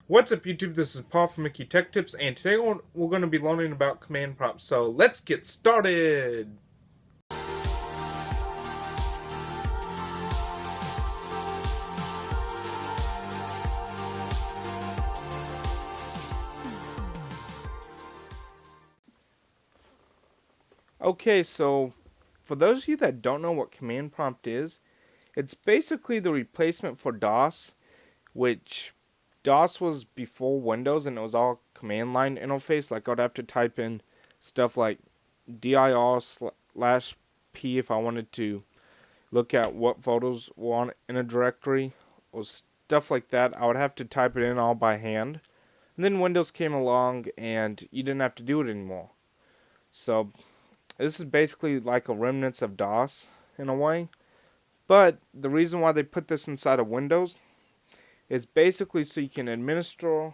What's up, YouTube? This is Paul from Mickey Tech Tips, and today we're going to be learning about command prompts. So let's get started. Okay, so for those of you that don't know what command prompt is, it's basically the replacement for DOS, which DOS was before Windows and it was all command line interface. Like I'd have to type in stuff like dir/p if I wanted to look at what photos were on in a directory or stuff like that. I would have to type it in all by hand. And then Windows came along and you didn't have to do it anymore. So this is basically like a remnants of DOS in a way. But the reason why they put this inside of Windows is basically so you can administer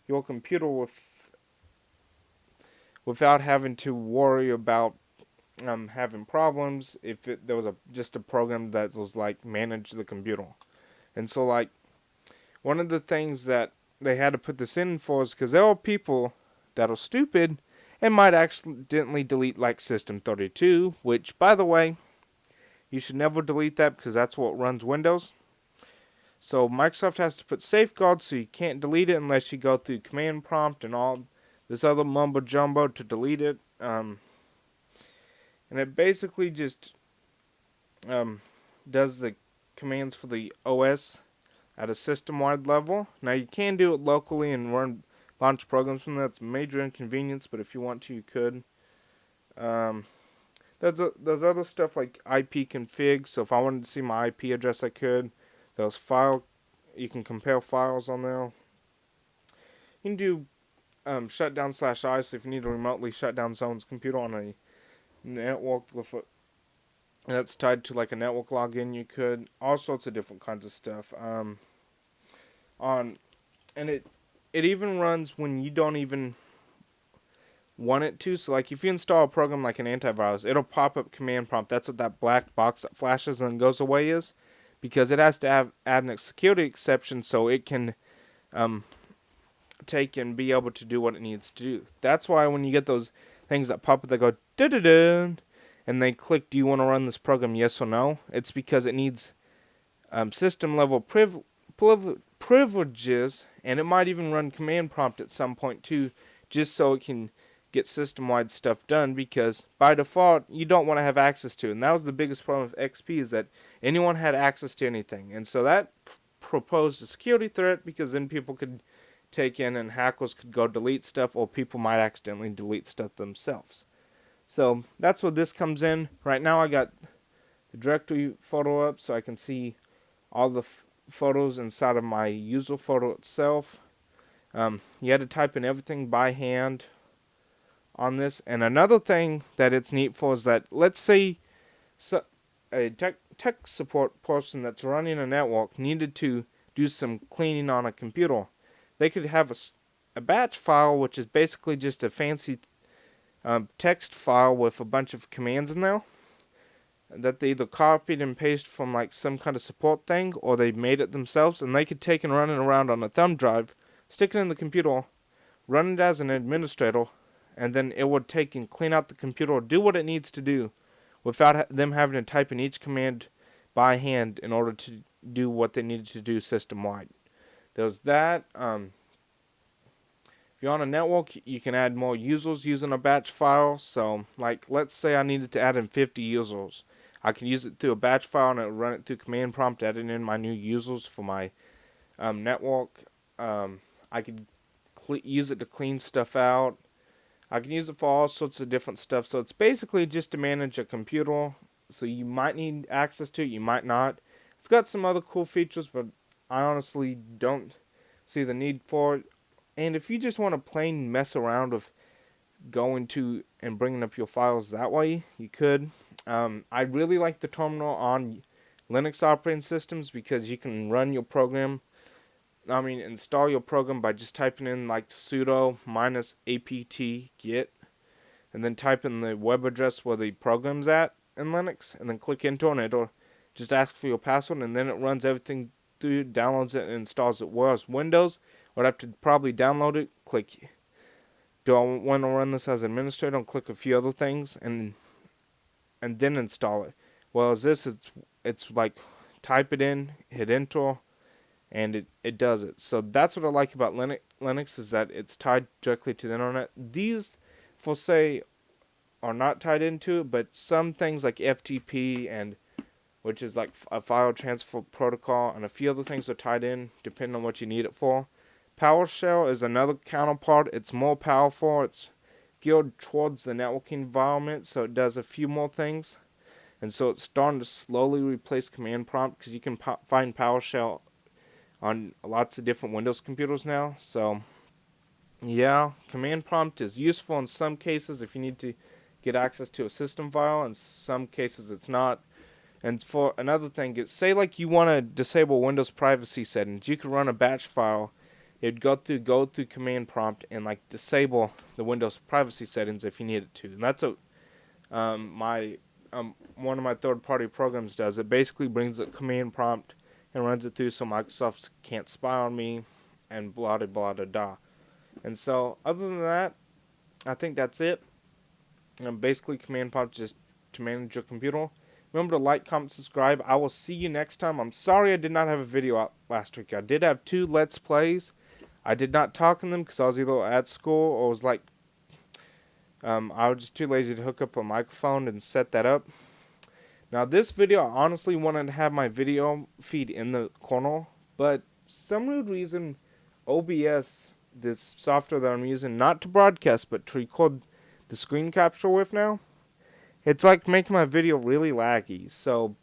your computer without having to worry about having problems if there was just a program that was like manage the computer. And so like one of the things that they had to put this in for is because there are people that are stupid and might accidentally delete like System32, which by the way, you should never delete that because that's what runs Windows. So Microsoft has to put safeguards so you can't delete it unless you go through command prompt and all this other mumbo jumbo to delete it. And it basically just does the commands for the OS at a system-wide level. Now you can do it locally and launch programs from that. It's a major inconvenience, but if you want to, you could. There's other stuff like IP config. So if I wanted to see my IP address, I could. There's you can compare files on there. You can do shutdown/I. So if you need to remotely shut down someone's computer on a network that's tied to like a network login, you could. All sorts of different kinds of stuff. On and it even runs when you don't even want it to. So like if you install a program like an antivirus, it'll pop up command prompt. That's what that black box that flashes and goes away is, because it has to add a security exception so it can take and be able to do what it needs to do. That's why when you get those things that pop up that go da da da, and they click, do you want to run this program, yes or no? It's because it needs system level privileges, and it might even run command prompt at some point too, just so it can get system-wide stuff done, because by default you don't want to have access to it. And that was the biggest problem with XP, is that anyone had access to anything, and so that proposed a security threat, because then people could take in and hackers could go delete stuff, or people might accidentally delete stuff themselves. So that's where this comes in. Right now I got the directory photo up so I can see all the photos inside of my user photo itself. You had to type in everything by hand on this. And another thing that it's neat for is that, let's say a tech support person that's running a network needed to do some cleaning on a computer. They could have a batch file, which is basically just a fancy text file with a bunch of commands in there that they either copied and pasted from like some kind of support thing, or they made it themselves, and they could take and run it around on a thumb drive, stick it in the computer, run it as an administrator, and then it would take and clean out the computer or do what it needs to do without them having to type in each command by hand in order to do what they needed to do system-wide. There's that. If you're on a network, you can add more users using a batch file. So, like, let's say I needed to add in 50 users. I can use it through a batch file and it'll run it through command prompt, adding in my new users for my network. I could use it to clean stuff out. I can use it for all sorts of different stuff. So it's basically just to manage a computer. So you might need access to it, you might not. It's got some other cool features, but I honestly don't see the need for it. And if you just want to plain mess around with going to and bringing up your files that way, you could. I really like the terminal on Linux operating systems, because you can run your program, install your program by just typing in like sudo -apt get, and then type in the web address where the program's at in Linux, and then click enter, and it'll just ask for your password, and then it runs everything through, downloads it, and installs it. Whereas Windows, would have to probably download it, click, do I want to run this as administrator, and click a few other things, and then install it. Well, as this, it's like type it in, hit enter, and it does it. So that's what I like about Linux is that it's tied directly to the internet. These, for say, are not tied into it, but some things like FTP and which is like a file transfer protocol, and a few other things are tied in depending on what you need it for. PowerShell is another counterpart. It's more powerful. It's geared towards the networking environment, so it does a few more things. And so it's starting to slowly replace command prompt because you can find PowerShell on lots of different Windows computers now. So yeah, command prompt is useful in some cases if you need to get access to a system file. In some cases it's not. And for another thing, say like you want to disable Windows privacy settings, you could run a batch file. It'd go through command prompt and like disable the Windows privacy settings if you needed to. And that's what one of my third-party programs does. It basically brings a command prompt and runs it through so Microsoft can't spy on me and blah blah blah blah blah. And so other than that, I think that's it. Basically command prompt just to manage your computer. Remember to like, comment, subscribe. I will see you next time. I'm sorry I did not have a video out last week. I did have 2 Let's Plays. I did not talk in them because I was either at school or was like, I was just too lazy to hook up a microphone and set that up. Now this video, I honestly wanted to have my video feed in the corner, but some weird reason, OBS, this software that I'm using, not to broadcast, but to record the screen capture with now, it's like making my video really laggy. So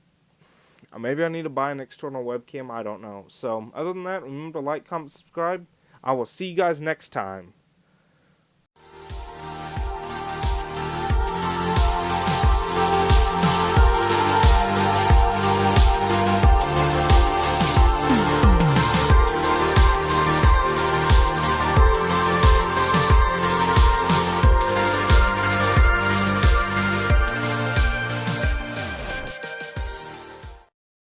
maybe I need to buy an external webcam. I don't know. So other than that, remember to like, comment, subscribe. I will see you guys next time.